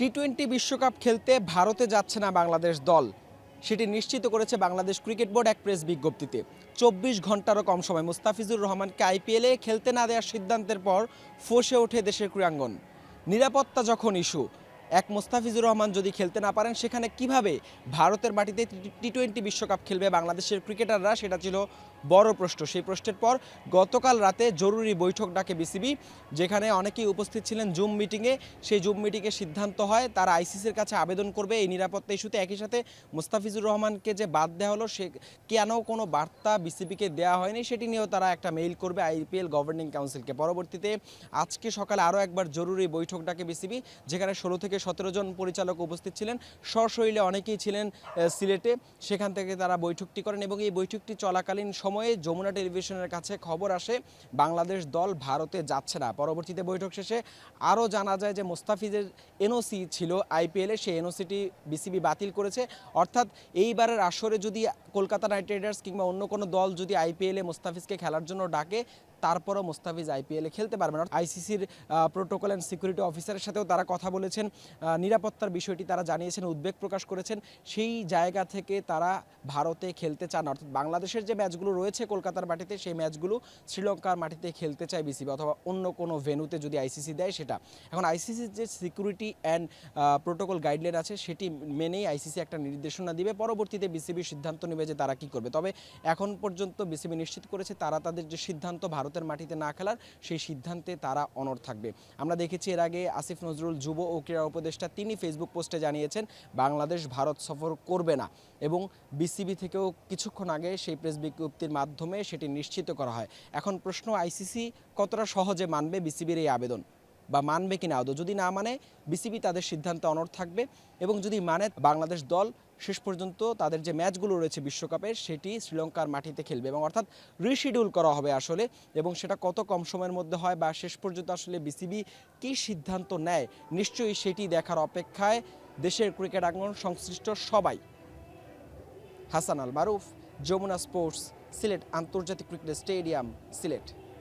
টি-20 বিশ্বকাপ খেলতে ভারতে যাচ্ছে না বাংলাদেশ দল, সেটি নিশ্চিত করেছে বাংলাদেশ ক্রিকেট বোর্ড এক প্রেস বিজ্ঞপ্তিতে। 24 ঘন্টারও কম সময় মুস্তাফিজুর রহমানকে আইপিএলে খেলতে না দেওয়ার সিদ্ধান্তের পর ফসে ওঠে দেশের ক্রীড়াঙ্গন। নিরাপত্তা যখন ইস্যু, এক মুস্তাফিজুর রহমান যদি খেলতে না পারেন, সেখানে কিভাবে ভারতের মাটিতে টি-20 বিশ্বকাপ খেলবে বাংলাদেশের ক্রিকেটাররা, সেটা ছিল বড় প্রশ্ন। সেই প্রশ্নের পর গতকাল রাতে জরুরি বৈঠক ডাকে বিসিবি, যেখানে অনেকেই উপস্থিত ছিলেন জুম মিটিংয়ে। সেই জুম মিটিংয়ে সিদ্ধান্ত হয় তারা আইসিসির কাছে আবেদন করবে এই নিরাপত্তা ইস্যুতে। একই সাথে মুস্তাফিজুর রহমানকে যে বাদ দেওয়া হলো, সে কেন কোনো বার্তা বিসিবিকে দেওয়া হয়নি সেটি নিয়েও তারা একটা মেইল করবে আইপিএল গভর্নিং কাউন্সিলকে। পরবর্তীতে আজকে সকালে আরও একবার জরুরি বৈঠক ডাকে বিসিবি, যেখানে 16 থেকে 17 জন পরিচালক উপস্থিত ছিলেন। সশরীরে অনেকেই ছিলেন সিলেটে, সেখান থেকে তারা বৈঠকটি করেন এবং এই বৈঠকটি চলাকালীন সময়ে যমুনা টেলিভিশনের কাছে খবর আসে বাংলাদেশ দল ভারতে যাচ্ছে না। পরবর্তীতে বৈঠক শেষে আরও জানা যায় যে মুস্তাফিজের এনওসি ছিল আইপিএলে, সেই এনওসিটি বিসিবি বাতিল করেছে। অর্থাৎ এইবারের আসরে যদি কলকাতা নাইট রাইডার্স কিংবা অন্য কোনো দল যদি আইপিএলে মুস্তাফিজকে খেলার জন্য ডাকে, তারপরও মুস্তাফিজ আইপিএলে খেলতে পারবেন। আইসিসির প্রোটোকল অ্যান্ড সিকিউরিটি অফিসারের সাথেও তারা কথা বলেছেন, নিরাপত্তার বিষয়টি তারা জানিয়েছেন, উদ্বেগ প্রকাশ করেছেন। সেই জায়গা থেকে তারা ভারতে খেলতে চান, অর্থাৎ বাংলাদেশের যে ম্যাচগুলো রয়েছে কলকাতার মাটিতে, সেই ম্যাচগুলো শ্রীলঙ্কার মাটিতে খেলতে চায় বিসিবি, অথবা অন্য কোনো ভেন্যুতে যদি আইসিসি দেয় সেটা। এখন আইসিসির যে সিকিউরিটি অ্যান্ড প্রোটোকল গাইডলাইন আছে, সেটি মেনেই আইসিসি একটা নির্দেশনা দিবে। পরবর্তীতে বিসিবি সিদ্ধান্ত নেবে যে তারা কী করবে। তবে এখন পর্যন্ত বিসিবি নিশ্চিত করেছে তারা তাদের যে সিদ্ধান্ত ভারতের মাটিতে না খেলার, সেই সিদ্ধান্তে তারা অনড় থাকবে। আমরা দেখেছি এর আগে আসিফ নজরুল যুব ও ক্রীড়া উপদেষ্টা তিনি ফেসবুক পোস্টে জানিয়েছেন বাংলাদেশ ভারত সফর করবে না, এবং বিসিবি থেকেও কিছুক্ষণ আগে সেই প্রেস বিজ্ঞপ্তির মাধ্যমে সেটি নিশ্চিত করা হয়। এখন প্রশ্ন, আইসিসি কতটা সহজে মানবে বিসিবির এই আবেদন, বা মানবে কিনা আদৌ। যদি না মানে বিসিবি তাদের সিদ্ধান্তে অনড় থাকবে, এবং যদি মানে বাংলাদেশ দল শেষ পর্যন্ত তাদের যে ম্যাচগুলো রয়েছে বিশ্বকাপের, সেটি শ্রীলঙ্কার মাটিতে খেলবে, এবং অর্থাৎ রিশিডিউল করা হবে আসলে। এবং সেটা কত কম সময়ের মধ্যে হয় বা শেষ পর্যন্ত আসলে বিসিবি কী সিদ্ধান্ত নেয়, নিশ্চয়ই সেটি দেখার অপেক্ষায় দেশের ক্রিকেট আঙ্গন সংশ্লিষ্ট সবাই। হাসান আল মারুফ, যমুনা স্পোর্টস, সিলেট আন্তর্জাতিক ক্রিকেট স্টেডিয়াম, সিলেট।